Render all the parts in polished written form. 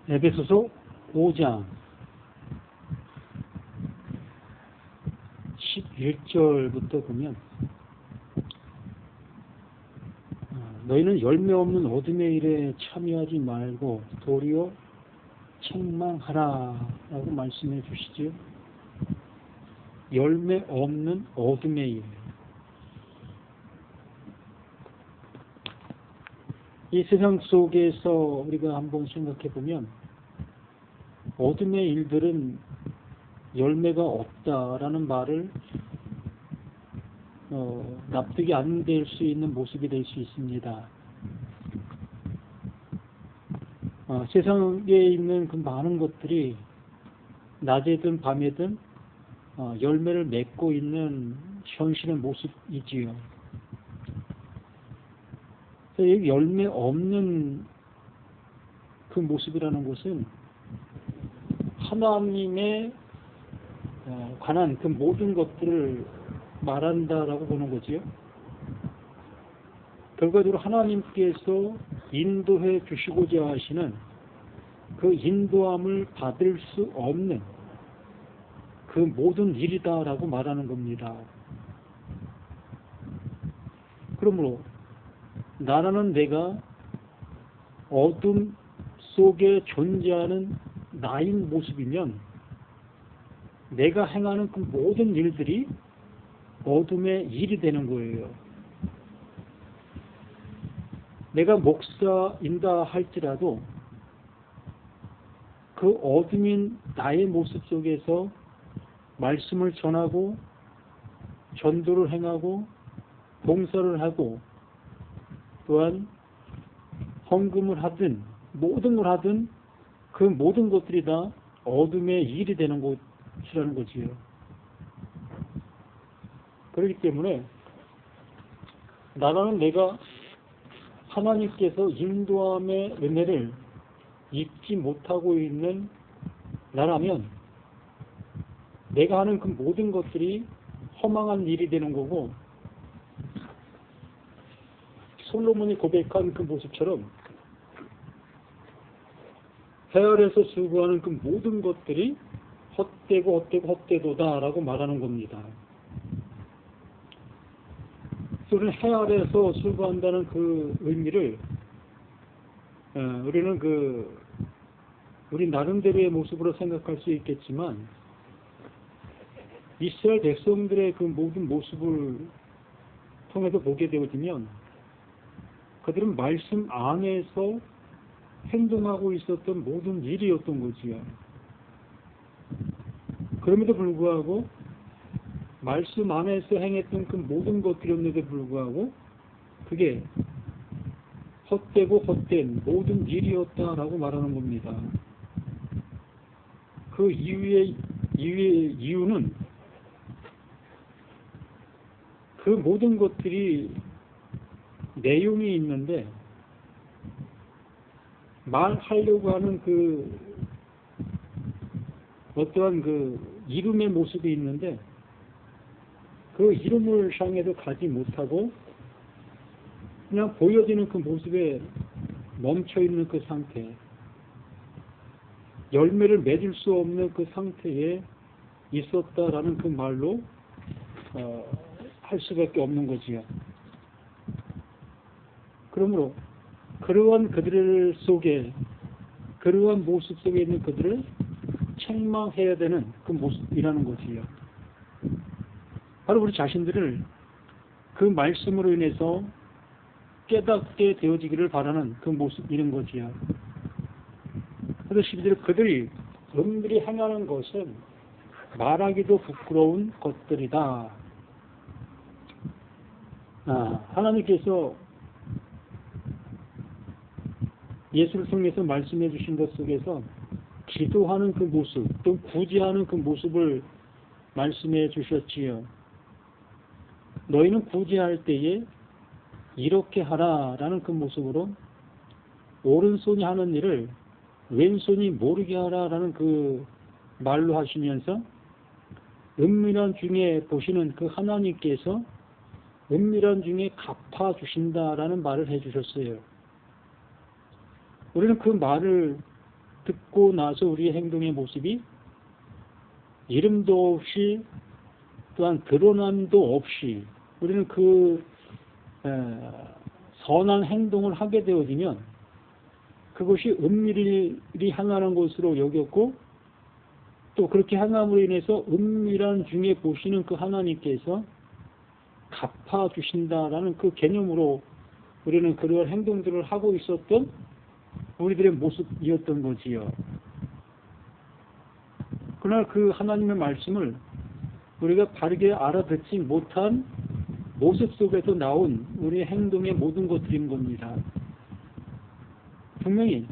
에베소서 5장 11절부터 보면 너희는 열매 없는 어둠의 일에 참여하지 말고 도리어 책망하라 라고 말씀해 주시죠. 열매 없는 어둠의 일. 이 세상 속에서 우리가 한번 생각해 보면 어둠의 일들은 열매가 없다라는 말을 납득이 안 될 수 있는 모습이 될 수 있습니다. 세상에 있는 그 많은 것들이 낮에든 밤에든 열매를 맺고 있는 현실의 모습이지요. 열매 없는 그 모습이라는 것은 하나님에 관한 그 모든 것들을 말한다라고 보는 거지요. 결과적으로 하나님께서 인도해 주시고자 하시는 그 인도함을 받을 수 없는 그 모든 일이다라고 말하는 겁니다. 그러므로 나라는 내가 어둠 속에 존재하는 나인 모습이면 내가 행하는 그 모든 일들이 어둠의 일이 되는 거예요. 내가 목사인다 할지라도 그 어둠인 나의 모습 속에서 말씀을 전하고 전도를 행하고 봉사를 하고 또한 헌금을 하든 모든 걸 하든 그 모든 것들이 다 어둠의 일이 되는 것이라는 거지요. 그렇기 때문에 나라는 내가 하나님께서 인도함의 은혜를 잊지 못하고 있는 나라면 내가 하는 그 모든 것들이 허망한 일이 되는 거고, 솔로몬이 고백한 그 모습처럼 해 아래에서 수고하는 그 모든 것들이 헛되도다 라고 말하는 겁니다. 우리는 해 아래에서 수고한다는 그 의미를 우리는 우리 나름대로의 모습으로 생각할 수 있겠지만, 이스라엘 백성들의 그 모든 모습을 통해서 보게 되어지면 그들은 말씀 안에서 행동하고 있었던 모든 일이었던 거지요. 그럼에도 불구하고 말씀 안에서 행했던 그 모든 것들이었는데 불구하고 그게 헛되고 헛된 모든 일이었다라고 말하는 겁니다. 그 이유는 그 모든 것들이 내용이 있는데 말하려고 하는 그 어떠한 그 이름의 모습이 있는데 그 이름을 향해서 가지 못하고 그냥 보여지는 그 모습에 멈춰있는 그 상태, 열매를 맺을 수 없는 그 상태에 있었다라는 그 말로 할 수밖에 없는 거지요. 그러므로 그러한 그들 속에, 그러한 모습 속에 있는 그들을 책망해야 되는 그 모습이라는 거지요. 바로 우리 자신들을 그 말씀으로 인해서 깨닫게 되어지기를 바라는 그 모습, 이런 거지요. 그래서 12절에 그들이 음들이 행하는 것은 말하기도 부끄러운 것들이다. 하나님께서 예수를 통해서 말씀해 주신 것 속에서 기도하는 그 모습, 또 구제하는 그 모습을 말씀해 주셨지요. 너희는 구제할 때에 이렇게 하라라는 그 모습으로 오른손이 하는 일을 왼손이 모르게 하라라는 그 말로 하시면서 은밀한 중에 보시는 그 하나님께서 은밀한 중에 갚아주신다라는 말을 해주셨어요. 우리는 그 말을 알아듣고 나서 우리의 행동의 모습이 이름도 없이 또한 드러남도 없이 우리는 선한 행동을 하게 되어지면 그것이 은밀히 행하는 것으로 여겼고 또 그렇게 행함으로 인해서 은밀한 중에 보시는 그 하나님께서 갚아주신다라는 그 개념으로 우리는 그런 행동들을 하고 있었던 우리들의 모습이었던 거지요. 그러나 그 하나님의 말씀을 우리가 바르게 알아듣지 못한 모습 속에서 나온 우리의 행동의 모든 것들인 겁니다. 분명히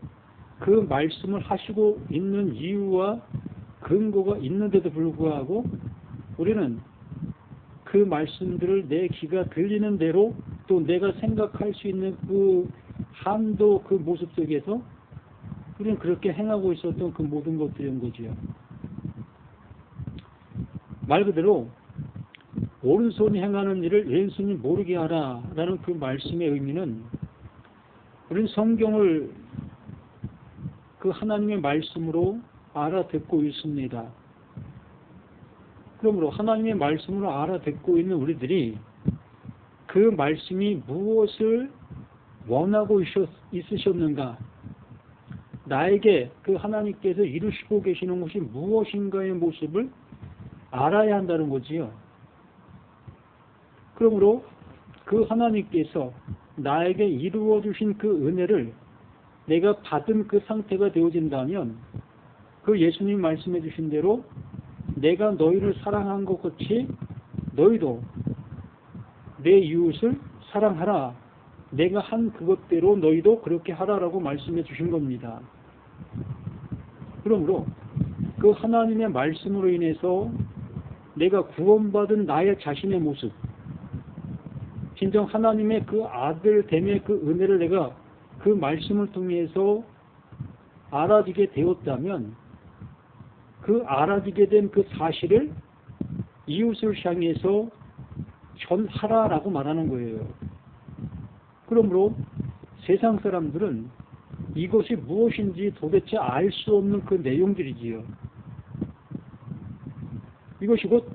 그 말씀을 하시고 있는 이유와 근거가 있는데도 불구하고 우리는 그 말씀들을 내 귀가 들리는 대로 또 내가 생각할 수 있는 그 한도 그 모습 속에서 우리는 그렇게 행하고 있었던 그 모든 것들인 거지요. 말 그대로 오른손이 행하는 일을 왼손이 모르게 하라 라는 그 말씀의 의미는 우리는 성경을 그 하나님의 말씀으로 알아듣고 있습니다. 그러므로 하나님의 말씀으로 알아듣고 있는 우리들이 그 말씀이 무엇을 원하고 있으셨는가, 나에게 그 하나님께서 이루시고 계시는 것이 무엇인가의 모습을 알아야 한다는 거지요. 그러므로 그 하나님께서 나에게 이루어 주신 그 은혜를 내가 받은 그 상태가 되어진다면 그 예수님 말씀해 주신 대로 내가 너희를 사랑한 것 같이 너희도 내 이웃을 사랑하라. 내가 한 그것대로 너희도 그렇게 하라라고 말씀해 주신 겁니다. 그러므로 그 하나님의 말씀으로 인해서 내가 구원받은 나의 자신의 모습, 진정 하나님의 그 아들됨의 그 은혜를 내가 그 말씀을 통해서 알아지게 되었다면 그 알아지게 된 그 사실을 이웃을 향해서 전하라라고 말하는 거예요. 그러므로 세상 사람들은 이것이 무엇인지 도대체 알 수 없는 그 내용들이지요. 이것이 곧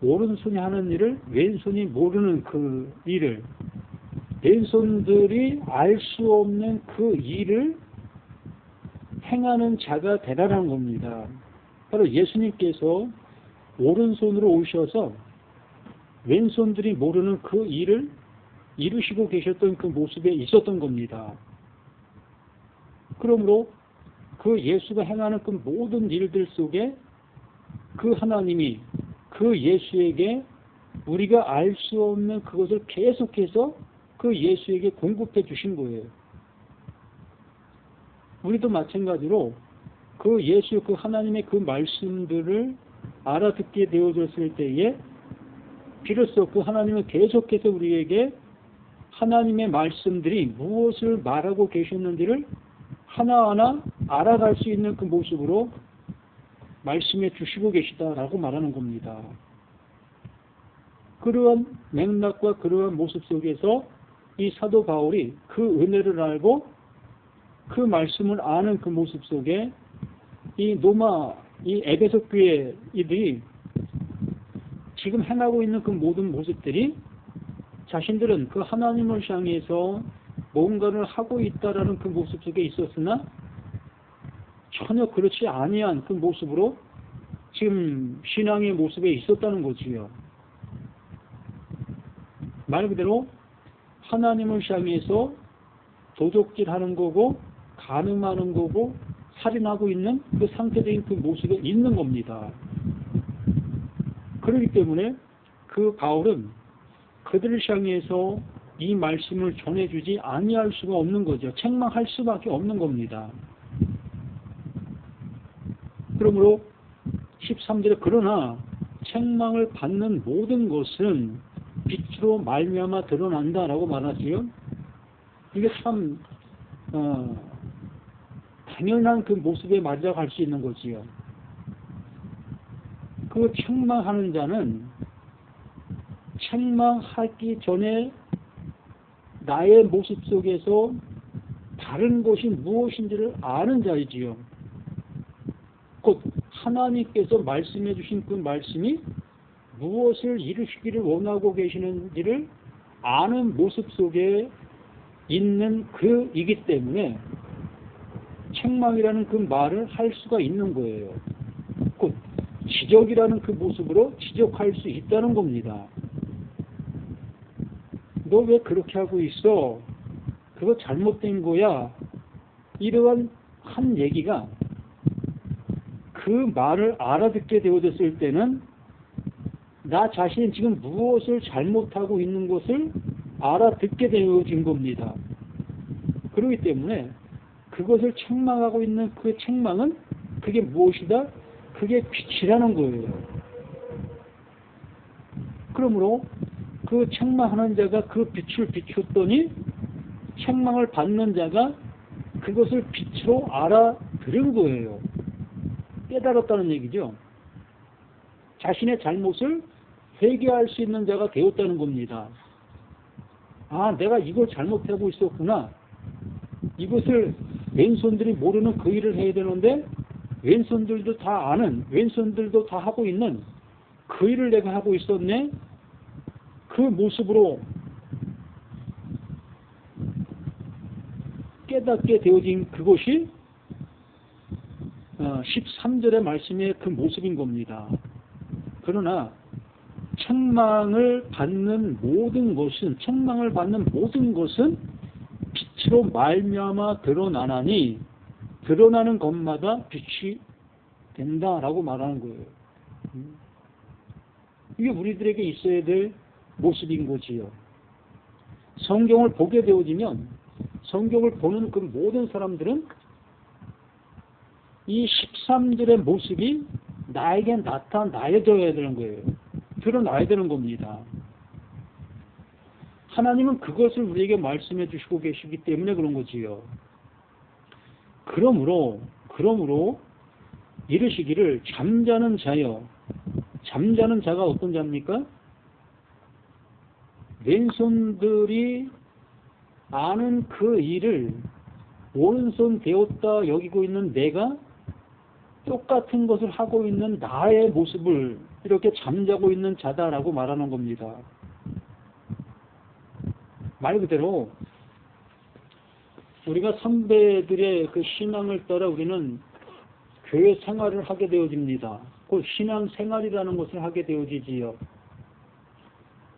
오른손이 하는 일을 왼손이 모르는 그 일을, 왼손들이 알 수 없는 그 일을 행하는 자가 되라는 겁니다. 바로 예수님께서 오른손으로 오셔서 왼손들이 모르는 그 일을 이루시고 계셨던 그 모습에 있었던 겁니다. 그러므로 그 예수가 행하는 그 모든 일들 속에 그 하나님이 그 예수에게 우리가 알 수 없는 그것을 계속해서 그 예수에게 공급해 주신 거예요. 우리도 마찬가지로 그 예수, 그 하나님의 그 말씀들을 알아듣게 되어졌을 때에 비로소 그 하나님은 계속해서 우리에게 하나님의 말씀들이 무엇을 말하고 계셨는지를 하나하나 알아갈 수 있는 그 모습으로 말씀해 주시고 계시다라고 말하는 겁니다. 그러한 맥락과 그러한 모습 속에서 이 사도 바울이 그 은혜를 알고 그 말씀을 아는 그 모습 속에 이 에베소 교회 이들이 지금 행하고 있는 그 모든 모습들이 자신들은 그 하나님을 향해서 뭔가를 하고 있다라는 그 모습 속에 있었으나 전혀 그렇지 아니한 그 모습으로 지금 신앙의 모습에 있었다는 거지요. 말 그대로 하나님을 향해서 도적질하는 거고 간음하는 거고 살인하고 있는 그 상태적인 그 모습에 있는 겁니다. 그렇기 때문에 그 바울은 그들을 향해서 이 말씀을 전해주지 아니할 수가 없는 거죠. 책망할 수밖에 없는 겁니다. 그러므로 13절에 그러나 책망을 받는 모든 것은 빛으로 말미암아 드러난다라고 말하지요. 이게 참 당연한 그 모습에 맞아갈 수 있는 거지요. 그 책망하는 자는 책망하기 전에 나의 모습 속에서 다른 것이 무엇인지를 아는 자이지요. 곧 하나님께서 말씀해 주신 그 말씀이 무엇을 이루시기를 원하고 계시는지를 아는 모습 속에 있는 그이기 때문에 책망이라는 그 말을 할 수가 있는 거예요. 곧 지적이라는 그 모습으로 지적할 수 있다는 겁니다. 너 왜 그렇게 하고 있어? 그거 잘못된 거야. 이러한 한 얘기가 그 말을 알아듣게 되어졌을 때는 나 자신이 지금 무엇을 잘못하고 있는 것을 알아듣게 되어진 겁니다. 그렇기 때문에 그것을 책망하고 있는 그 책망은 그게 무엇이다? 그게 빛이라는 거예요. 그러므로 그 책망하는 자가 그 빛을 비췄더니 책망을 받는 자가 그것을 빛으로 알아들은 거예요. 깨달았다는 얘기죠. 자신의 잘못을 회개할 수 있는 자가 되었다는 겁니다. 아, 내가 이걸 잘못하고 있었구나. 이것을 왼손들이 모르는 그 일을 해야 되는데 왼손들도 다 아는, 왼손들도 다 하고 있는 그 일을 내가 하고 있었네. 그 모습으로 깨닫게 되어진 그것이 13절의 말씀의 그 모습인 겁니다. 그러나 책망을 받는 모든 것은 빛으로 말미암아 드러나나니 드러나는 것마다 빛이 된다라고 말하는 거예요. 이게 우리들에게 있어야 될 모습인 거지요. 성경을 보게 되어지면 성경을 보는 그 모든 사람들은 이 13절의 모습이 나에게 나타나야 되는 거예요. 드러나야 되는 겁니다. 하나님은 그것을 우리에게 말씀해 주시고 계시기 때문에 그런 거지요. 그러므로 이르시기를 잠자는 자여. 잠자는 자가 어떤 자입니까? 왼손들이 아는 그 일을 오른손 되었다 여기고 있는 내가 똑같은 것을 하고 있는 나의 모습을 이렇게 잠자고 있는 자다라고 말하는 겁니다. 말 그대로 우리가 선배들의 그 신앙을 따라 우리는 교회 생활을 하게 되어집니다. 그 신앙 생활이라는 것을 하게 되어지지요.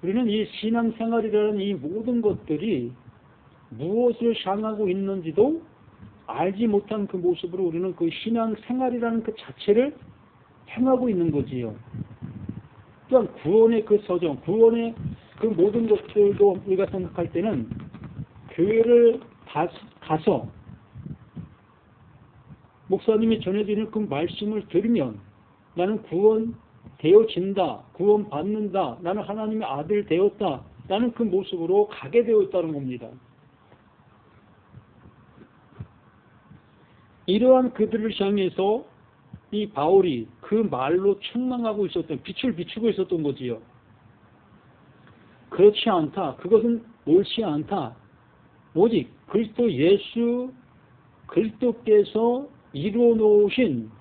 우리는 이 신앙 생활이라는 이 모든 것들이 무엇을 향하고 있는지도 알지 못한 그 모습으로 우리는 그 신앙 생활이라는 그 자체를 행하고 있는 거지요. 또한 구원의 그 서정, 구원의 그 모든 것들도 우리가 생각할 때는 교회를 가서 목사님이 전해드리는 그 말씀을 들으면 나는 구원 되어진다, 구원 받는다, 나는 하나님의 아들 되었다, 나는 그 모습으로 가게 되었다는 겁니다. 이러한 그들을 향해서 이 바울이 그 말로 책망하고 있었던, 빛을 비추고 있었던 거지요. 그렇지 않다. 그것은 옳지 않다. 오직 그리스도 예수 그리스도께서 이루어 놓으신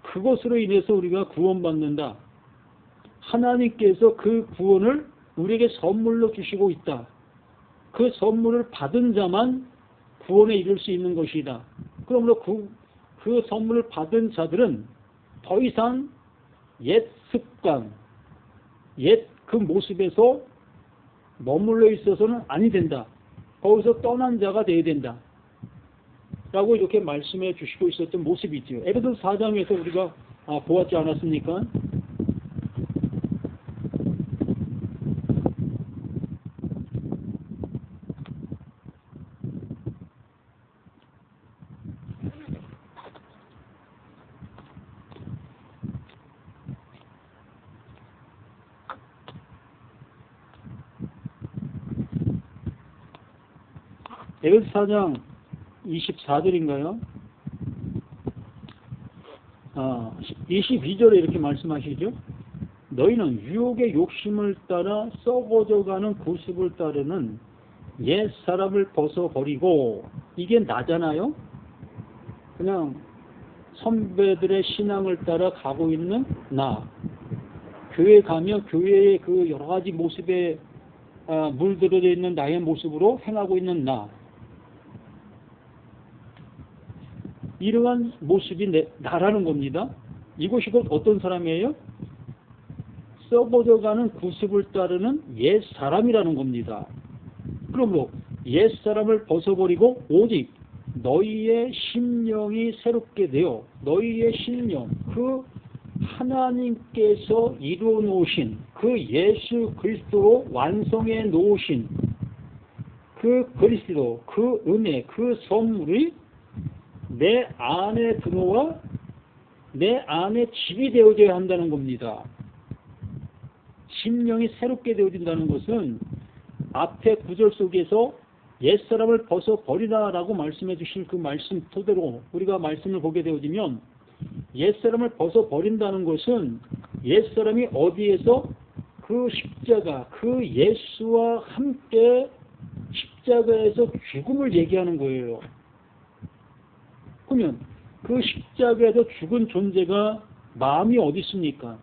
그것으로 인해서 우리가 구원받는다. 하나님께서 그 구원을 우리에게 선물로 주시고 있다. 그 선물을 받은 자만 구원에 이를 수 있는 것이다. 그러므로 그 선물을 받은 자들은 더 이상 옛 습관, 옛 그 모습에서 머물러 있어서는 아니 된다. 거기서 떠난 자가 되어야 된다. 라고 이렇게 말씀해 주시고 있었던 모습이지요. 에베소서 4장에서 우리가 보았지 않았습니까? 에베소서 4장 24절인가요? 22절에 이렇게 말씀하시죠. 너희는 유혹의 욕심을 따라 썩어져가는 구습을 따르는 옛 사람을 벗어버리고, 이게 나잖아요. 그냥 선배들의 신앙을 따라 가고 있는 나. 교회 가면 교회의 그 여러 가지 모습에 물들어 있는 나의 모습으로 행하고 있는 나. 이러한 모습이 나라는 겁니다. 이것이 곧 어떤 사람이에요? 썩어져가는 구습을 따르는 옛 사람이라는 겁니다. 그러므로 옛 사람을 벗어버리고 오직 너희의 심령이 새롭게 되어 너희의 심령, 그 하나님께서 이루어 놓으신 그 예수 그리스도로 완성해 놓으신 그 그리스도, 그 은혜, 그 선물이 내 안에 들어와 내 안에 집이 되어져야 한다는 겁니다. 심령이 새롭게 되어진다는 것은 앞에 구절 속에서 옛사람을 벗어버리라라고 말씀해 주신 그 말씀 토대로 우리가 말씀을 보게 되어지면 옛사람을 벗어버린다는 것은 옛사람이 어디에서 그 십자가, 그 예수와 함께 십자가에서 죽음을 얘기하는 거예요. 그러면 그 십자가에서 죽은 존재가 마음이 어디 있습니까?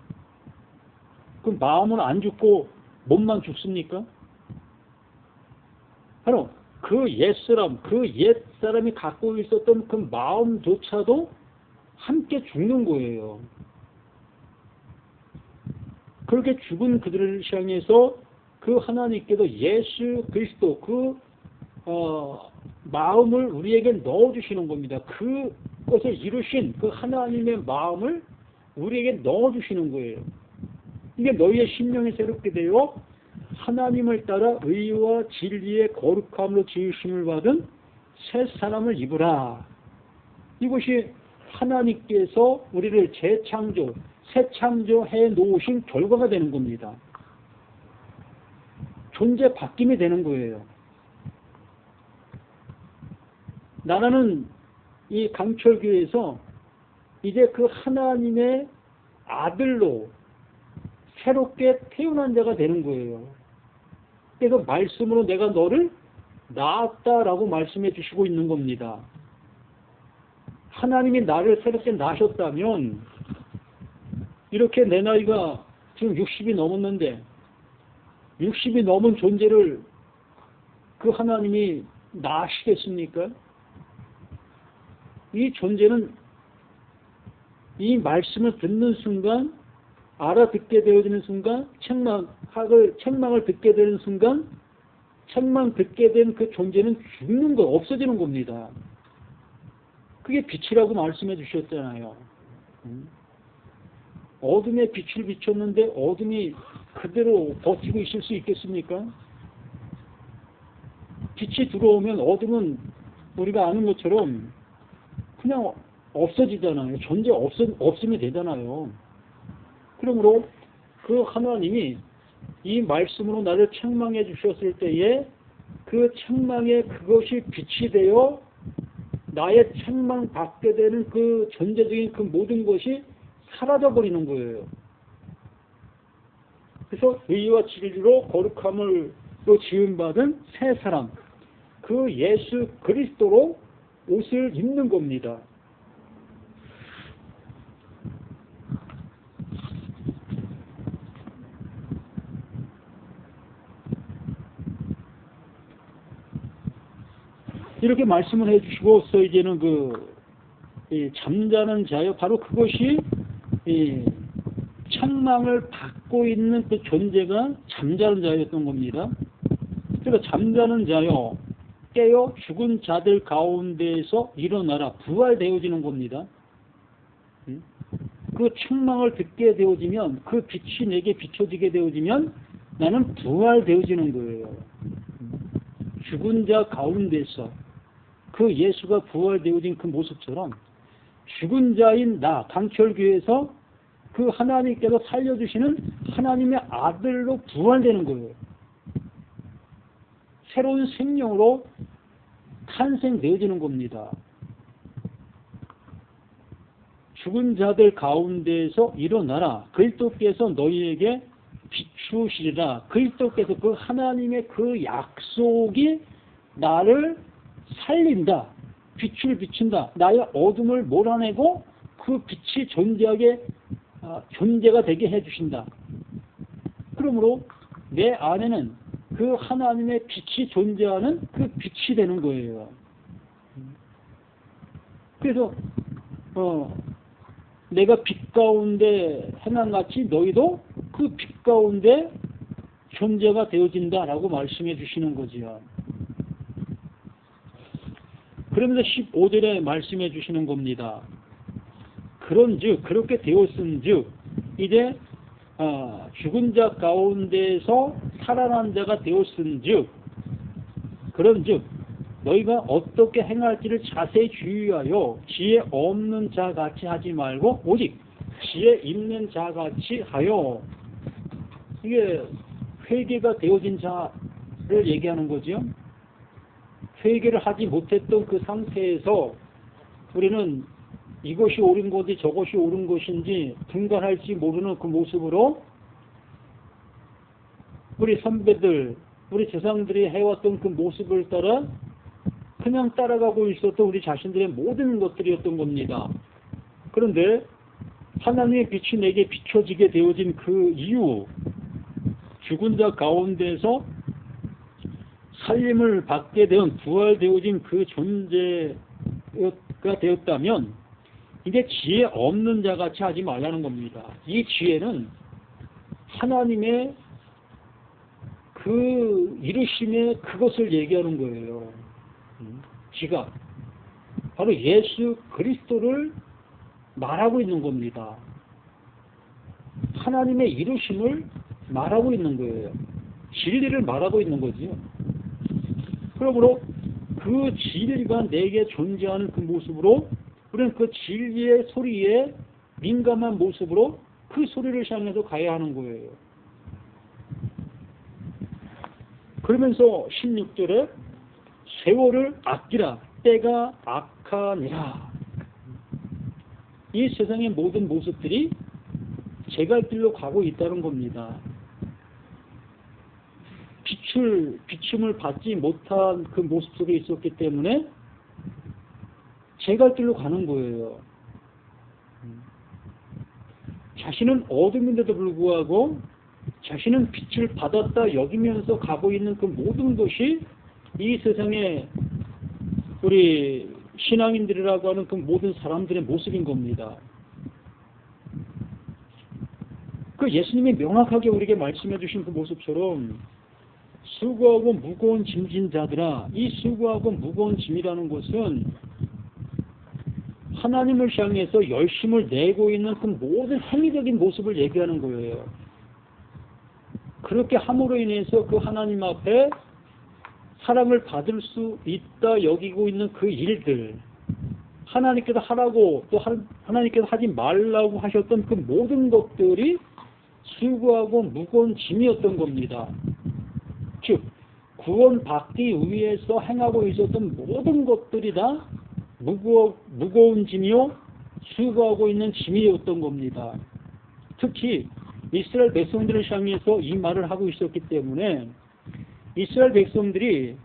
그 마음은 안 죽고 몸만 죽습니까? 바로 그 옛사람, 그 옛사람이 갖고 있었던 그 마음조차도 함께 죽는 거예요. 그렇게 죽은 그들을 향해서 그 하나님께서 예수 그리스도 그 마음을 우리에게 넣어주시는 겁니다. 그것을 이루신 그 하나님의 마음을 우리에게 넣어주시는 거예요. 이게 너희의 심령이 새롭게 되어 하나님을 따라 의와 진리의 거룩함으로 지으심을 받은 새 사람을 입으라. 이것이 하나님께서 우리를 재창조, 새 창조해 놓으신 결과가 되는 겁니다. 존재 바뀜이 되는 거예요. 나라는 이 강철교회에서 이제 그 하나님의 아들로 새롭게 태어난 자가 되는 거예요. 그래서 말씀으로 내가 너를 낳았다라고 말씀해 주시고 있는 겁니다. 하나님이 나를 새롭게 낳으셨다면 이렇게 내 나이가 지금 60이 넘었는데 60이 넘은 존재를 그 하나님이 낳으시겠습니까? 이 존재는 이 말씀을 듣는 순간 알아듣게 되어지는 순간 책망을 듣게 되는 순간 책망 듣게 된 그 존재는 죽는 거 없어지는 겁니다. 그게 빛이라고 말씀해 주셨잖아요. 어둠에 빛을 비췄는데 어둠이 그대로 버티고 있을 수 있겠습니까? 빛이 들어오면 어둠은 우리가 아는 것처럼 그냥 없어지잖아요. 존재 없으면 되잖아요. 그러므로 그 하나님이 이 말씀으로 나를 책망해 주셨을 때에 그 책망에 그것이 빛이 되어 나의 책망 받게 되는 그 전제적인 그 모든 것이 사라져 버리는 거예요. 그래서 의와 진리로 거룩함으로 지음받은 새 사람, 그 예수 그리스도로 옷을 입는 겁니다. 이렇게 말씀을 해주시고서 이제는 잠자는 자요, 바로 그것이 책망을 받고 있는 그 존재가 잠자는 자였던 겁니다. 그래서 잠자는 자요, 깨어 죽은 자들 가운데에서 일어나라, 부활되어지는 겁니다. 그 책망을 듣게 되어지면, 그 빛이 내게 비춰지게 되어지면 나는 부활되어지는 거예요. 죽은 자 가운데서 그 예수가 부활되어진 그 모습처럼 죽은 자인 나, 강철교회에서 그 하나님께서 살려주시는 하나님의 아들로 부활되는 거예요. 새로운 생명으로 탄생되어지는 겁니다. 죽은 자들 가운데에서 일어나라. 그리스도께서 너희에게 비추시리라. 그리스도께서 그 하나님의 그 약속이 나를 살린다. 빛을 비춘다. 나의 어둠을 몰아내고 그 빛이 존재가 되게 해주신다. 그러므로 내 안에는 그 하나님의 빛이 존재하는 그 빛이 되는 거예요. 그래서 내가 빛 가운데 행한같이 너희도 그 빛 가운데 존재가 되어진다라고 말씀해 주시는 거지요. 그러면서 15절에 말씀해 주시는 겁니다. 그런즉 그렇게 되었은즉 이제 죽은 자 가운데서 살아난 자가 되었은즉 그런즉 너희가 어떻게 행할지를 자세히 주의하여 지혜 없는 자 같이 하지 말고 오직 지혜 있는 자 같이 하여. 이게 회개가 되어진 자를 얘기하는 거죠. 회개를 하지 못했던 그 상태에서 우리는 이것이 옳은 것인지 저것이 옳은 것인지 분간할지 모르는 그 모습으로 우리 선배들, 우리 조상들이 해왔던 그 모습을 따라 그냥 따라가고 있었던 우리 자신들의 모든 것들이었던 겁니다. 그런데 하나님의 빛이 내게 비춰지게 되어진 그 이유, 죽은 자 가운데서 살림을 받게 된 부활되어진 그 존재가 되었다면 이제 지혜 없는 자같이 하지 말라는 겁니다. 이 지혜는 하나님의 그 이루심의 그것을 얘기하는 거예요. 지각. 바로 예수 그리스도를 말하고 있는 겁니다. 하나님의 이루심을 말하고 있는 거예요. 진리를 말하고 있는 거지요. 그러므로 그 진리가 내게 존재하는 그 모습으로 우리는 그 진리의 소리에 민감한 모습으로 그 소리를 향해서 가야 하는 거예요. 그러면서 16절에 세월을 아끼라 때가 악하니라. 이 세상의 모든 모습들이 제갈길로 가고 있다는 겁니다. 비춤을 받지 못한 그 모습 속에 있었기 때문에 제갈길로 가는 거예요. 자신은 어둠인데도 불구하고 자신은 빛을 받았다 여기면서 가고 있는 그 모든 것이 이 세상에 우리 신앙인들이라고 하는 그 모든 사람들의 모습인 겁니다. 그 예수님이 명확하게 우리에게 말씀해 주신 그 모습처럼 수고하고 무거운 짐진 자들아, 이 수고하고 무거운 짐이라는 것은 하나님을 향해서 열심을 내고 있는 그 모든 행위적인 모습을 얘기하는 거예요. 그렇게 함으로 인해서 그 하나님 앞에 사랑을 받을 수 있다 여기고 있는 그 일들, 하나님께서 하라고 또 하나님께서 하지 말라고 하셨던 그 모든 것들이 수고하고 무거운 짐이었던 겁니다. 즉 구원받기 위해서 행하고 있었던 모든 것들이 다 무거운 짐이요 수고하고 있는 짐이었던 겁니다. 특히 이스라엘 백성들을 향해서 이 말을 하고 있었기 때문에 이스라엘 백성들이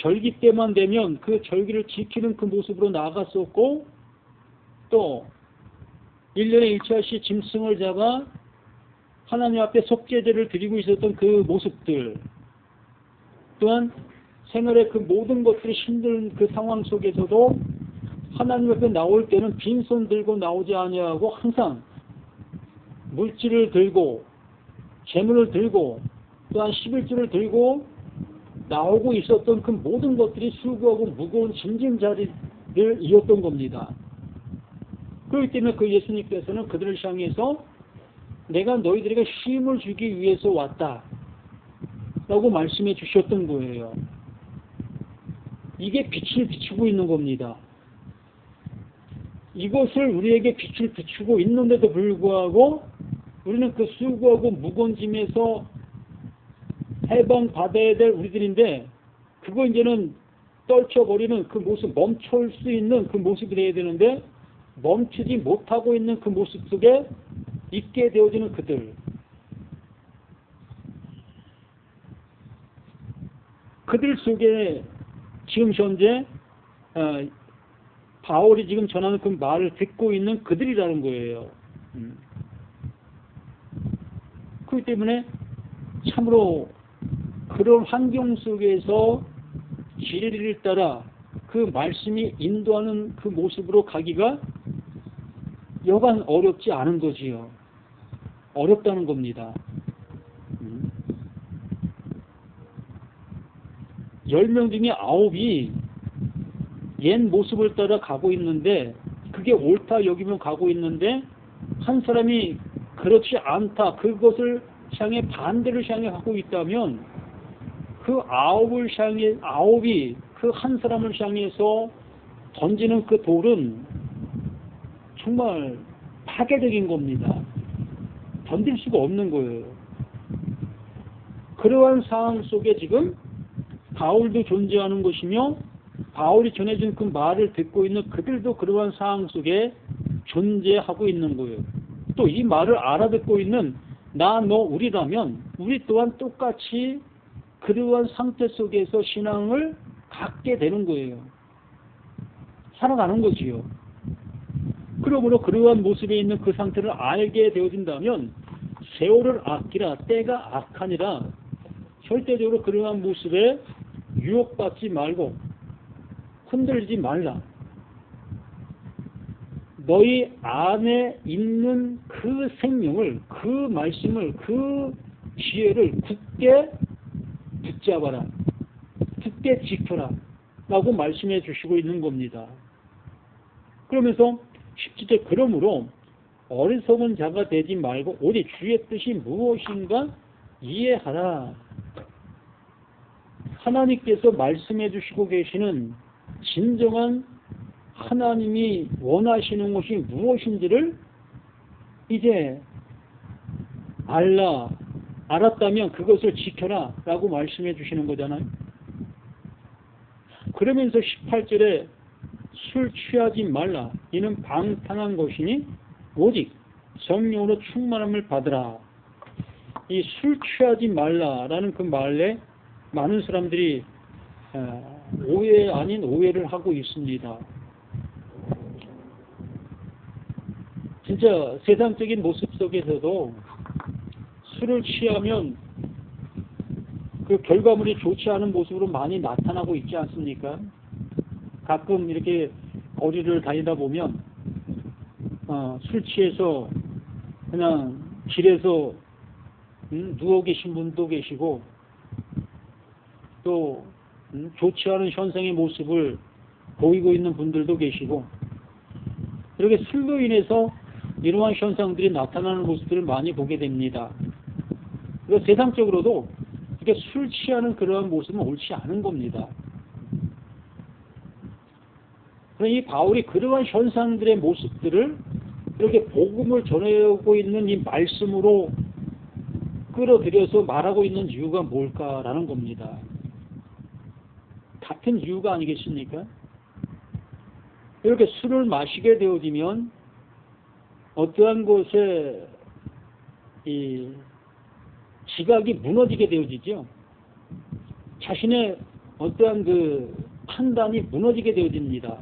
절기 때만 되면 그 절기를 지키는 그 모습으로 나아갔었고, 또 1년에 1차씩 짐승을 잡아 하나님 앞에 속죄제를 드리고 있었던 그 모습들, 또한 생활의 그 모든 것들이 힘든 그 상황 속에서도 하나님 앞에 나올 때는 빈손 들고 나오지 아니하고 항상 물질을 들고 재물을 들고 또한 11조를 들고 나오고 있었던 그 모든 것들이 수고하고 무거운 짐진자리들이었던 겁니다. 그렇기 때문에 그 예수님께서는 그들을 향해서 내가 너희들에게 쉼을 주기 위해서 왔다 라고 말씀해 주셨던 거예요. 이게 빛을 비추고 있는 겁니다. 이것을 우리에게 빛을 비추고 있는데도 불구하고 우리는 그 수고하고 무거운 짐에서 해방받아야 될 우리들인데, 그거 이제는 떨쳐버리는 그 모습, 멈출 수 있는 그 모습이 되어야 되는데 멈추지 못하고 있는 그 모습 속에 있게 되어지는 그들, 그들 속에 지금 현재 바울이 지금 전하는 그 말을 듣고 있는 그들이라는 거예요. 그렇기 때문에 참으로 그런 환경 속에서 진리를 따라 그 말씀이 인도하는 그 모습으로 가기가 여간 어렵지 않은 거지요. 어렵다는 겁니다. 10명 중에 9이 옛 모습을 따라 가고 있는데 그게 옳다 여기면 가고 있는데 한 사람이 그렇지 않다 그것을 향해 반대를 향해 하고 있다면 그 9이 그 한 사람을 향해서 던지는 그 돌은 정말 파괴적인 겁니다. 던질 수가 없는 거예요. 그러한 상황 속에 지금 바울도 존재하는 것이며 바울이 전해준 그 말을 듣고 있는 그들도 그러한 상황 속에 존재하고 있는 거예요. 또 이 말을 알아듣고 있는 나, 너, 우리라면 우리 또한 똑같이 그러한 상태 속에서 신앙을 갖게 되는 거예요. 살아가는 거지요. 그러므로 그러한 모습에 있는 그 상태를 알게 되어진다면 세월을 아끼라 때가 악하니라 절대적으로 그러한 모습에 유혹받지 말고 흔들리지 말라. 너희 안에 있는 그 생명을, 그 말씀을, 그 지혜를 굳게 붙잡아라. 굳게 지켜라. 라고 말씀해 주시고 있는 겁니다. 그러면서 17절 그러므로 어리석은 자가 되지 말고 오직 주의 뜻이 무엇인가 이해하라. 하나님께서 말씀해 주시고 계시는 진정한 하나님이 원하시는 것이 무엇인지를 이제 알았다면 그것을 지켜라 라고 말씀해 주시는 거잖아요. 그러면서 18절에 술 취하지 말라. 이는 방탕한 것이니 오직 성령으로 충만함을 받으라. 이 술 취하지 말라라는 그 말에 많은 사람들이 오해 아닌 오해를 하고 있습니다. 진짜 세상적인 모습 속에서도 술을 취하면 그 결과물이 좋지 않은 모습으로 많이 나타나고 있지 않습니까? 가끔 이렇게 거리를 다니다 보면 술 취해서 그냥 길에서 누워 계신 분도 계시고 또 좋지 않은 현상의 모습을 보이고 있는 분들도 계시고 이렇게 술로 인해서 이러한 현상들이 나타나는 모습들을 많이 보게 됩니다. 그리고 세상적으로도 이렇게 술 취하는 그러한 모습은 옳지 않은 겁니다. 이 바울이 그러한 현상들의 모습들을 이렇게 복음을 전하고 있는 이 말씀으로 끌어들여서 말하고 있는 이유가 뭘까라는 겁니다. 같은 이유가 아니겠습니까? 이렇게 술을 마시게 되어지면 어떠한 곳에 이 지각이 무너지게 되어지죠. 자신의 어떠한 그 판단이 무너지게 되어집니다.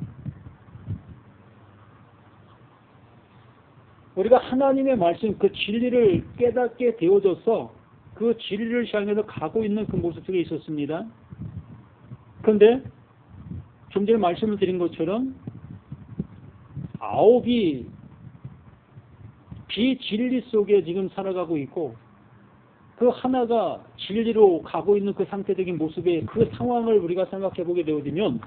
우리가 하나님의 말씀, 그 진리를 깨닫게 되어져서 그 진리를 향해서 가고 있는 그 모습 속에 있었습니다. 그런데 좀 전에 말씀을 드린 것처럼 9이 비진리 속에 지금 살아가고 있고 그 하나가 진리로 가고 있는 그 상태적인 모습의 그 상황을 우리가 생각해 보게 되어지면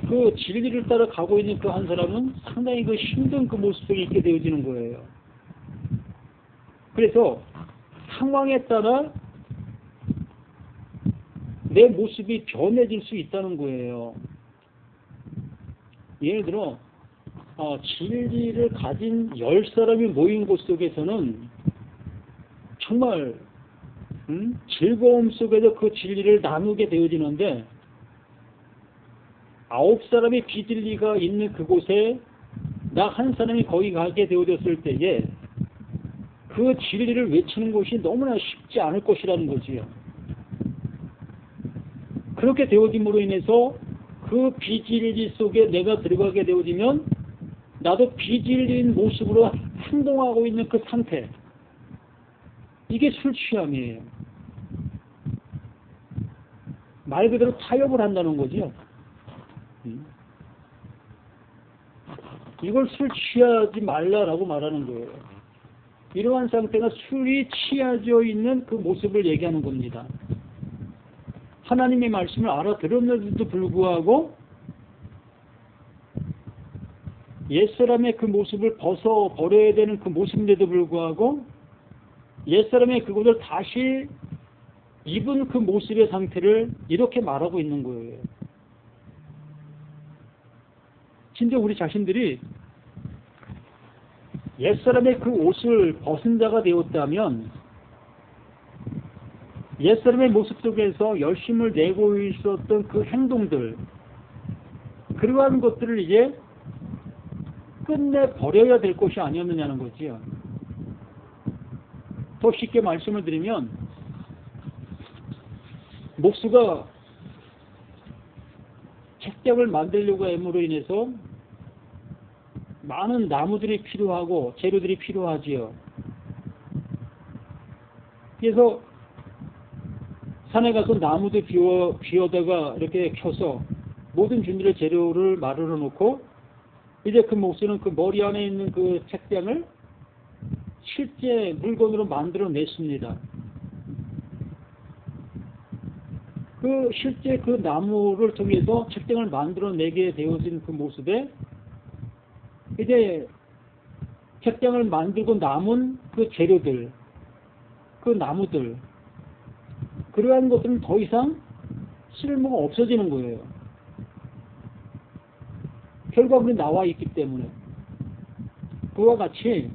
그 진리를 따라 가고 있는 그 한 사람은 상당히 그 힘든 그 모습 속에 있게 되어지는 거예요. 그래서 상황에 따라 내 모습이 변해질 수 있다는 거예요. 예를 들어 진리를 가진 10사람이 모인 곳 속에서는 정말 즐거움 속에서 그 진리를 나누게 되어지는데 9사람의 비진리가 있는 그곳에 나 한 사람이 거기 가게 되어졌을 때에 그 진리를 외치는 것이 너무나 쉽지 않을 것이라는 거지요. 그렇게 되어짐으로 인해서 그 비진리 속에 내가 들어가게 되어지면 나도 비진리인 모습으로 행동하고 있는 그 상태, 이게 술 취함이에요. 말 그대로 타협을 한다는 거죠. 이걸 술 취하지 말라라고 말하는 거예요. 이러한 상태가 술이 취해져 있는 그 모습을 얘기하는 겁니다. 하나님의 말씀을 알아들었는데도 불구하고 옛사람의 그 모습을 벗어버려야 되는 그 모습인데도 불구하고 옛사람의 그것을 다시 입은 그 모습의 상태를 이렇게 말하고 있는 거예요. 진짜 우리 자신들이 옛사람의 그 옷을 벗은 자가 되었다면 옛사람의 모습 속에서 열심을 내고 있었던 그 행동들, 그러한 것들을 이제 끝내버려야 될 것이 아니었느냐는 거지요. 더 쉽게 말씀을 드리면 목수가 책장을 만들려고 함으로 인해서 많은 나무들이 필요하고 재료들이 필요하지요. 그래서 산에 가서 나무도 비워다가 이렇게 켜서 모든 준비를 재료를 마련해 놓고 이제 그 목수는 그 머리 안에 있는 그 책장을 실제 물건으로 만들어 냈습니다. 그 실제 그 나무를 통해서 책장을 만들어내게 되어진 그 모습에 이제 책장을 만들고 남은 그 재료들, 그 나무들, 그러한 것들은 더 이상 쓸모가 없어지는 거예요. 결과물이 나와 있기 때문에. 그와 같이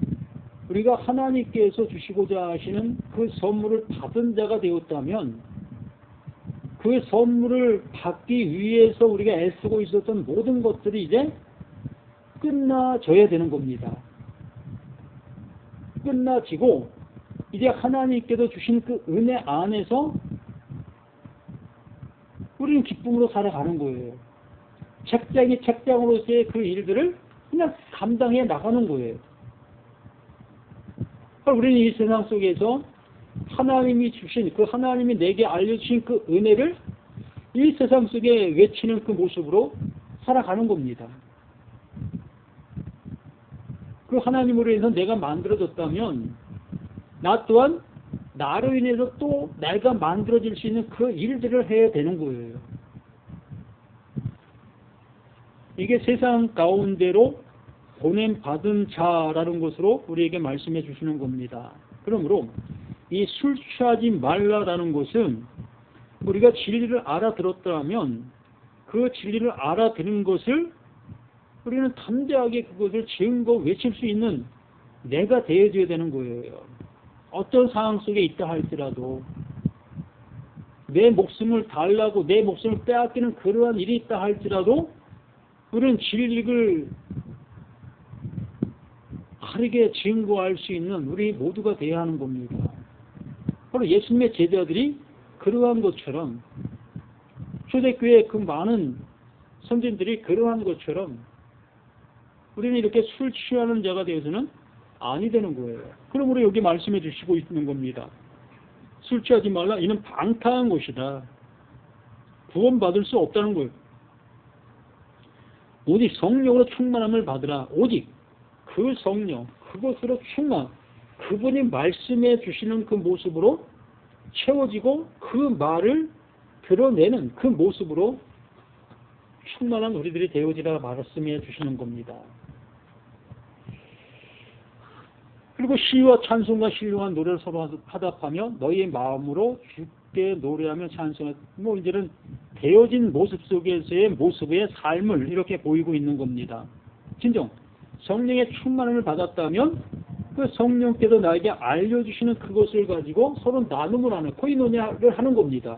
우리가 하나님께서 주시고자 하시는 그 선물을 받은 자가 되었다면 그 선물을 받기 위해서 우리가 애쓰고 있었던 모든 것들이 이제 끝나져야 되는 겁니다. 끝나지고 이제 하나님께서 주신 그 은혜 안에서 우리는 기쁨으로 살아가는 거예요. 책장이 책장으로서의 그 일들을 그냥 감당해 나가는 거예요. 우리는 이 세상 속에서 하나님이 주신 그 하나님이 내게 알려주신 그 은혜를 이 세상 속에 외치는 그 모습으로 살아가는 겁니다. 그 하나님으로 인해서 내가 만들어졌다면 나 또한 나로 인해서 또 내가 만들어질 수 있는 그 일들을 해야 되는 거예요. 이게 세상 가운데로 보냄받은 자라는 것으로 우리에게 말씀해 주시는 겁니다. 그러므로 이 술 취하지 말라라는 것은 우리가 진리를 알아들었다면 그 진리를 알아듣는 것을 우리는 담대하게 그것을 증거 외칠 수 있는 내가 되어줘야 되는 거예요. 어떤 상황 속에 있다 할지라도 내 목숨을 달라고 내 목숨을 빼앗기는 그러한 일이 있다 할지라도 우리는 진리를 바르게 증거할 수 있는 우리 모두가 되어야 하는 겁니다. 바로 예수님의 제자들이 그러한 것처럼 초대교회의 그 많은 선진들이 그러한 것처럼 우리는 이렇게 술 취하는 자가 되어서는 아니 되는 거예요. 그러므로 여기 말씀해 주시고 있는 겁니다. 술 취하지 말라. 이는 방탕한 것이다. 구원받을 수 없다는 거예요. 오직 성령으로 충만함을 받으라. 오직 그 성령, 그것으로 충만, 그분이 말씀해 주시는 그 모습으로 채워지고 그 말을 드러내는 그 모습으로 충만한 우리들이 되어지라 말씀해 주시는 겁니다. 그리고 시와 찬송과 신령한 노래를 서로 화답하며 너희의 마음으로 주께 노래하며 찬송해. 이제는 되어진 모습 속에서의 모습의 삶을 이렇게 보이고 있는 겁니다. 진정 성령의 충만함을 받았다면 그 성령께서 나에게 알려주시는 그것을 가지고 서로 나눔을 하는 코이노니아를 하는 겁니다.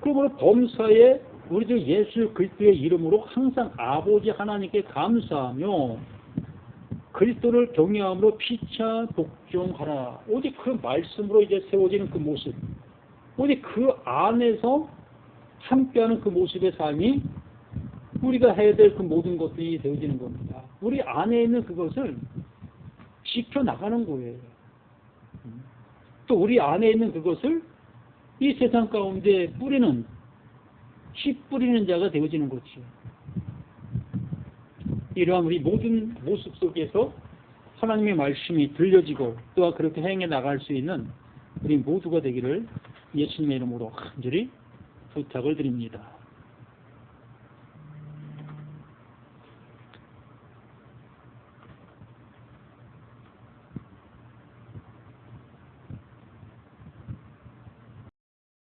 그러므로 범사에 우리들 예수 그리스도의 이름으로 항상 아버지 하나님께 감사하며 그리스도를 경외함으로 피차 복종하라. 오직 그 말씀으로 이제 세워지는 그 모습, 오직 그 안에서 함께하는 그 모습의 삶이 우리가 해야 될 그 모든 것들이 되어지는 겁니다. 우리 안에 있는 그것을 지켜나가는 거예요. 또 우리 안에 있는 그것을 이 세상 가운데 뿌리는, 씨 뿌리는 자가 되어지는 거죠. 이러한 우리 모든 모습 속에서 하나님의 말씀이 들려지고 또한 그렇게 행해 나갈 수 있는 우리 모두가 되기를 예수님의 이름으로 간절히 부탁을 드립니다.